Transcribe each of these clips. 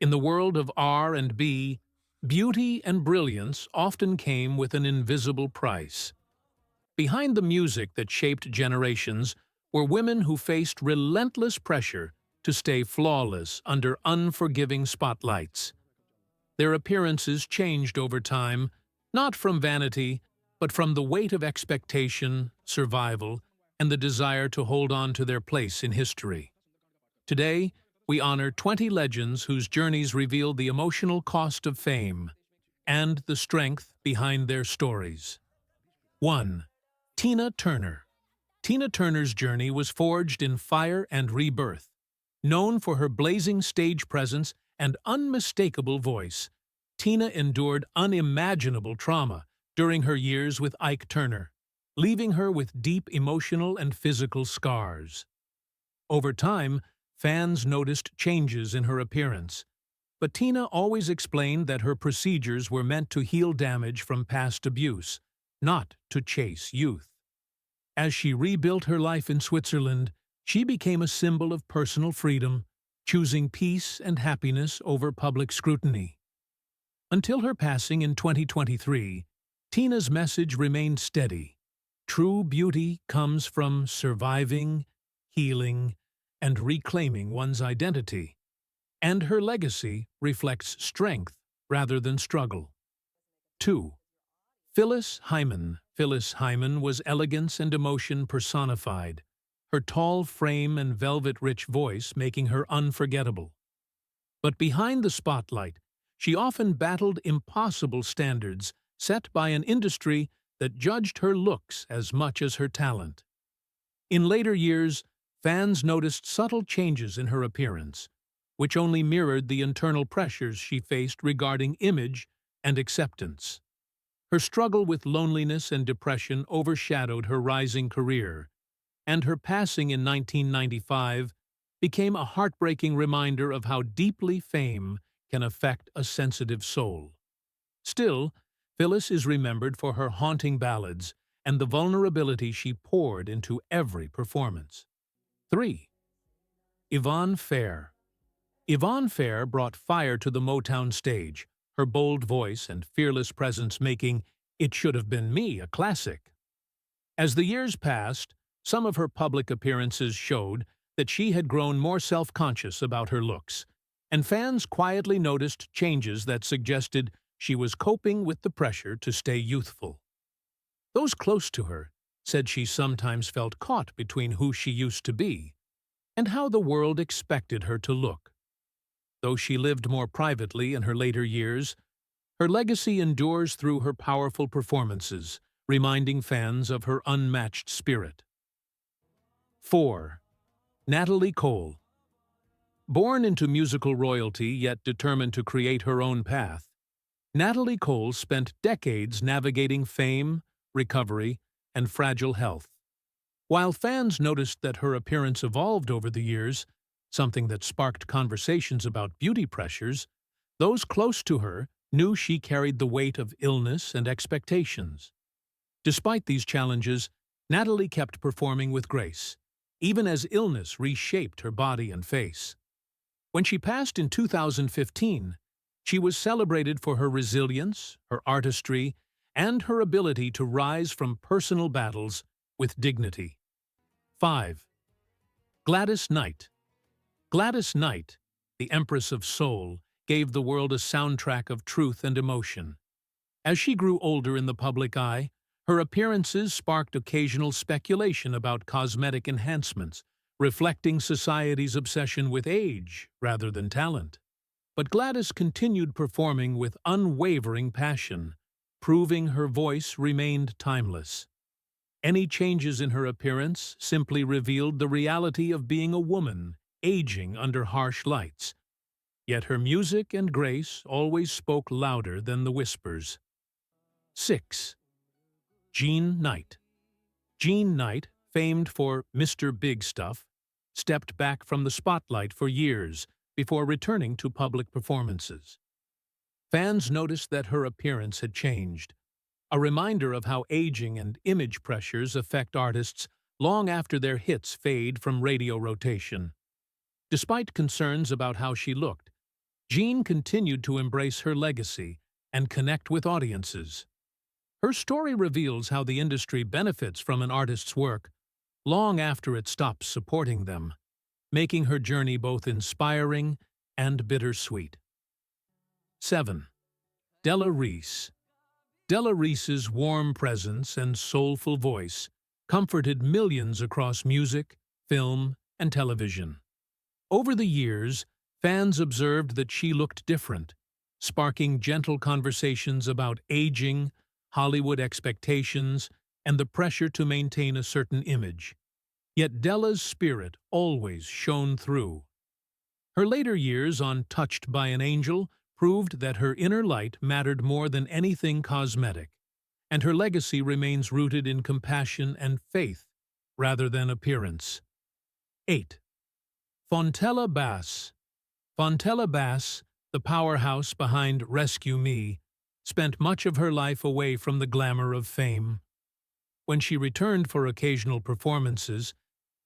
In the world of R&B, beauty and brilliance often came with an invisible price. Behind the music that shaped generations were women who faced relentless pressure to stay flawless under unforgiving spotlights. Their appearances changed over time, not from vanity, but from the weight of expectation, survival, and the desire to hold on to their place in history. Today, we honor 20 legends whose journeys reveal the emotional cost of fame and the strength behind their stories. 1. Tina Turner. Tina Turner's journey was forged in fire and rebirth. Known for her blazing stage presence and unmistakable voice, Tina endured unimaginable trauma during her years with Ike Turner, leaving her with deep emotional and physical scars. Over time, fans noticed changes in her appearance, but Tina always explained that her procedures were meant to heal damage from past abuse, not to chase youth. As she rebuilt her life in Switzerland, she became a symbol of personal freedom, choosing peace and happiness over public scrutiny. Until her passing in 2023, Tina's message remained steady. True beauty comes from surviving, healing, and reclaiming one's identity, and her legacy reflects strength rather than struggle. 2. Phyllis Hyman. Phyllis Hyman was elegance and emotion personified, her tall frame and velvet-rich voice making her unforgettable. But behind the spotlight, she often battled impossible standards set by an industry that judged her looks as much as her talent. In later years, fans noticed subtle changes in her appearance, which only mirrored the internal pressures she faced regarding image and acceptance. Her struggle with loneliness and depression overshadowed her rising career, and her passing in 1995 became a heartbreaking reminder of how deeply fame can affect a sensitive soul. Still, Phyllis is remembered for her haunting ballads and the vulnerability she poured into every performance. 3. Yvonne Fair. Yvonne Fair brought fire to the Motown stage, her bold voice and fearless presence making "It Should Have Been Me" a classic. As the years passed, some of her public appearances showed that she had grown more self-conscious about her looks, and fans quietly noticed changes that suggested she was coping with the pressure to stay youthful. Those close to her said she sometimes felt caught between who she used to be and how the world expected her to look. Though she lived more privately in her later years, her legacy endures through her powerful performances, reminding fans of her unmatched spirit. 4. Natalie Cole. Born into musical royalty yet determined to create her own path, Natalie Cole spent decades navigating fame, recovery, and fragile health. While fans noticed that her appearance evolved over the years, something that sparked conversations about beauty pressures, those close to her knew she carried the weight of illness and expectations. Despite these challenges, Natalie kept performing with grace, even as illness reshaped her body and face. When she passed in 2015, she was celebrated for her resilience, her artistry, and her ability to rise from personal battles with dignity. 5. Gladys Knight. Gladys Knight, the Empress of Soul, gave the world a soundtrack of truth and emotion. As she grew older in the public eye, her appearances sparked occasional speculation about cosmetic enhancements, reflecting society's obsession with age rather than talent. But Gladys continued performing with unwavering passion, proving her voice remained timeless. Any changes in her appearance simply revealed the reality of being a woman, aging under harsh lights. Yet her music and grace always spoke louder than the whispers. 6. Jean Knight. Jean Knight, famed for Mr. Big Stuff, stepped back from the spotlight for years before returning to public performances. Fans noticed that her appearance had changed, a reminder of how aging and image pressures affect artists long after their hits fade from radio rotation. Despite concerns about how she looked, Jean continued to embrace her legacy and connect with audiences. Her story reveals how the industry benefits from an artist's work long after it stops supporting them, making her journey both inspiring and bittersweet. 7. Della Reese. Della Reese's warm presence and soulful voice comforted millions across music, film, and television. Over the years, fans observed that she looked different, sparking gentle conversations about aging, Hollywood expectations, and the pressure to maintain a certain image. Yet Della's spirit always shone through. Her later years on Touched by an Angel proved that her inner light mattered more than anything cosmetic, and her legacy remains rooted in compassion and faith rather than appearance. 8. Fontella Bass. Fontella Bass, the powerhouse behind Rescue Me, spent much of her life away from the glamour of fame. When she returned for occasional performances,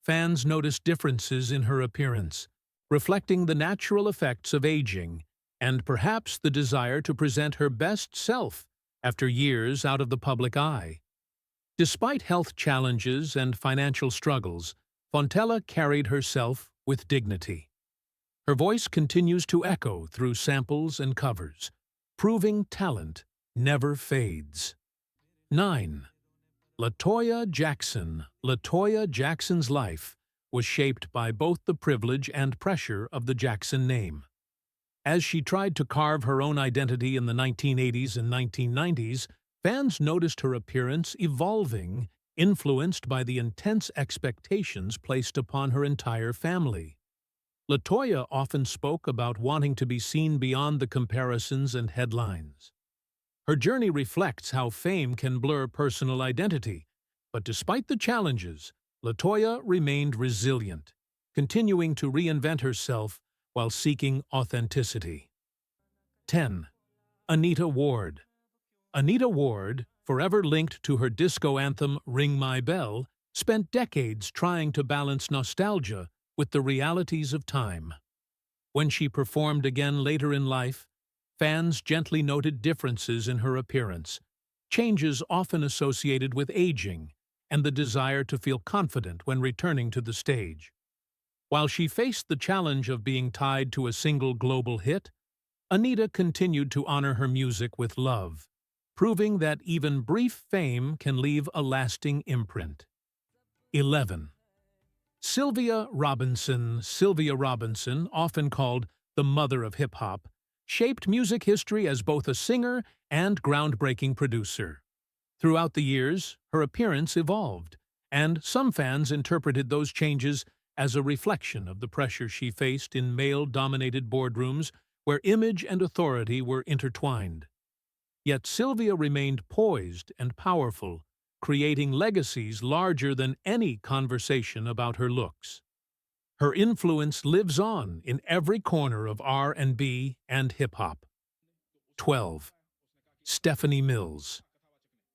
fans noticed differences in her appearance, reflecting the natural effects of aging and perhaps the desire to present her best self after years out of the public eye. Despite health challenges and financial struggles, Fontella carried herself with dignity. Her voice continues to echo through samples and covers, proving talent never fades. 9. LaToya Jackson. LaToya Jackson's life was shaped by both the privilege and pressure of the Jackson name. As she tried to carve her own identity in the 1980s and 1990s, fans noticed her appearance evolving, influenced by the intense expectations placed upon her entire family. LaToya often spoke about wanting to be seen beyond the comparisons and headlines. Her journey reflects how fame can blur personal identity, but despite the challenges, LaToya remained resilient, continuing to reinvent herself while seeking authenticity. 10. Anita Ward. Anita Ward, forever linked to her disco anthem Ring My Bell, spent decades trying to balance nostalgia with the realities of time. When she performed again later in life, fans gently noted differences in her appearance, changes often associated with aging, and the desire to feel confident when returning to the stage. While she faced the challenge of being tied to a single global hit, Anita continued to honor her music with love, proving that even brief fame can leave a lasting imprint. 11. Sylvia Robinson. Sylvia Robinson, often called the mother of hip-hop, shaped music history as both a singer and groundbreaking producer. Throughout the years, her appearance evolved, and some fans interpreted those changes as a reflection of the pressure she faced in male-dominated boardrooms where image and authority were intertwined. Yet Sylvia remained poised and powerful, creating legacies larger than any conversation about her looks. Her influence lives on in every corner of R&B and hip-hop. 12. Stephanie Mills.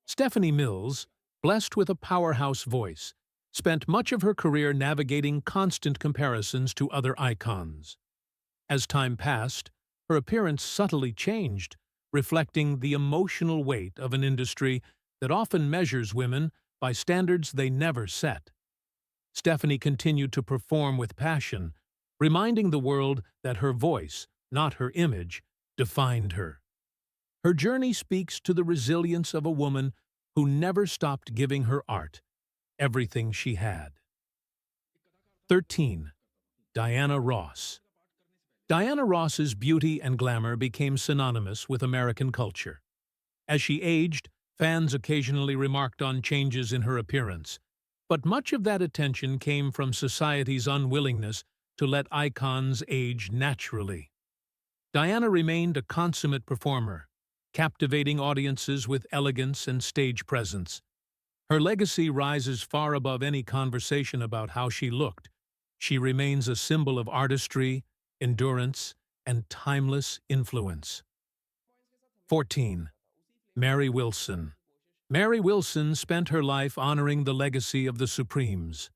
Stephanie Mills, blessed with a powerhouse voice, spent much of her career navigating constant comparisons to other icons. As time passed, her appearance subtly changed, reflecting the emotional weight of an industry that often measures women by standards they never set. Stephanie continued to perform with passion, reminding the world that her voice, not her image, defined her. Her journey speaks to the resilience of a woman who never stopped giving her art everything she had. 13. Diana Ross. Diana Ross's beauty and glamour became synonymous with American culture. As she aged, fans occasionally remarked on changes in her appearance, but much of that attention came from society's unwillingness to let icons age naturally. Diana remained a consummate performer, captivating audiences with elegance and stage presence. Her legacy rises far above any conversation about how she looked. She remains a symbol of artistry, endurance, and timeless influence. 14. Mary Wilson. Mary Wilson spent her life honoring the legacy of the Supremes.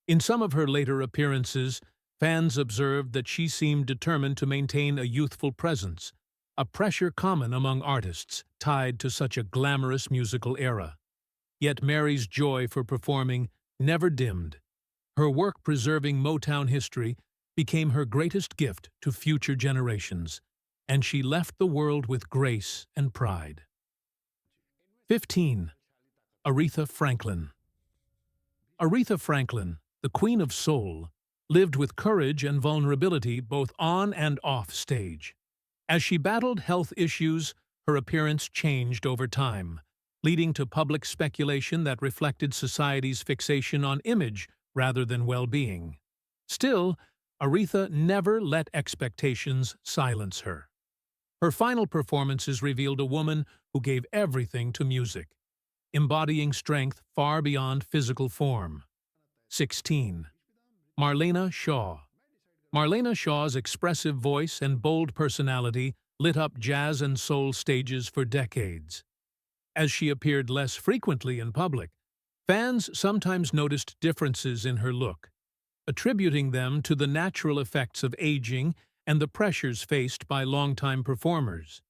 In some of her later appearances, Fans observed that she seemed determined to maintain a youthful presence, a pressure common among artists tied to such a glamorous musical era. Yet Mary's joy for performing never dimmed. Her work preserving Motown history became her greatest gift to future generations, and she left the world with grace and pride. 15. Aretha Franklin. Aretha Franklin, the Queen of Soul, lived with courage and vulnerability both on and off stage. As she battled health issues, her appearance changed over time, leading to public speculation that reflected society's fixation on image rather than well-being. Still, Aretha never let expectations silence her. Her final performances revealed a woman who gave everything to music, embodying strength far beyond physical form. 16. Marlena Shaw. Marlena Shaw's expressive voice and bold personality lit up jazz and soul stages for decades. As she appeared less frequently in public, fans sometimes noticed differences in her look, attributing them to the natural effects of aging and the pressures faced by longtime performers.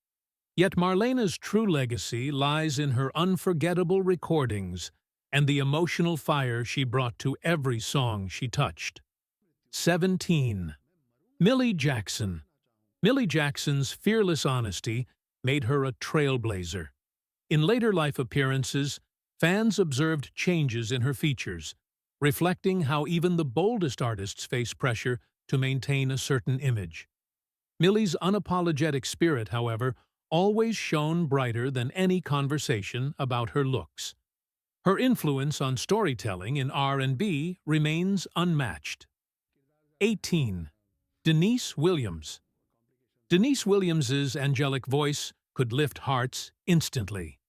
Yet Marlena's true legacy lies in her unforgettable recordings and the emotional fire she brought to every song she touched. 17. Millie Jackson. Millie Jackson's fearless honesty made her a trailblazer. In later life appearances, fans observed changes in her features, reflecting how even the boldest artists face pressure to maintain a certain image. Millie's unapologetic spirit, however, always shone brighter than any conversation about her looks. Her influence on storytelling in R&B remains unmatched. 18. Denise Williams. Denise Williams's angelic voice could lift hearts instantly.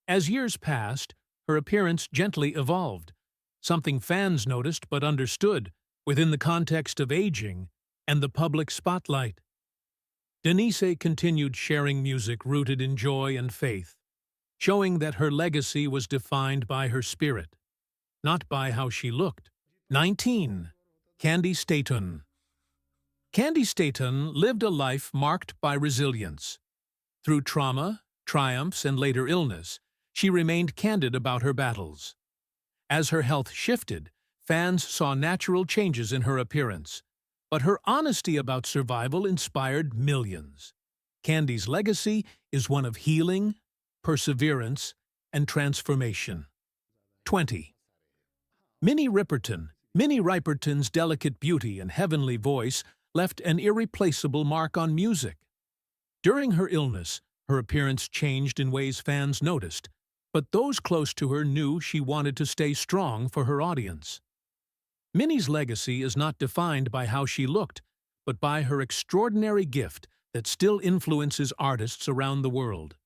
As years passed, her appearance gently evolved, something fans noticed but understood within the context of aging and the public spotlight. Denise continued sharing music rooted in joy and faith, showing that her legacy was defined by her spirit, not by how she looked. 19. Candy Staton. Candy Staton lived a life marked by resilience. Through trauma, triumphs, and later illness, she remained candid about her battles. As her health shifted, fans saw natural changes in her appearance, but her honesty about survival inspired millions. Candy's legacy is one of healing, perseverance, and transformation. 20. Minnie Riperton. Minnie Riperton's delicate beauty and heavenly voice left an irreplaceable mark on music. During her illness, her appearance changed in ways fans noticed, but those close to her knew she wanted to stay strong for her audience. Minnie's legacy is not defined by how she looked, but by her extraordinary gift that still influences artists around the world.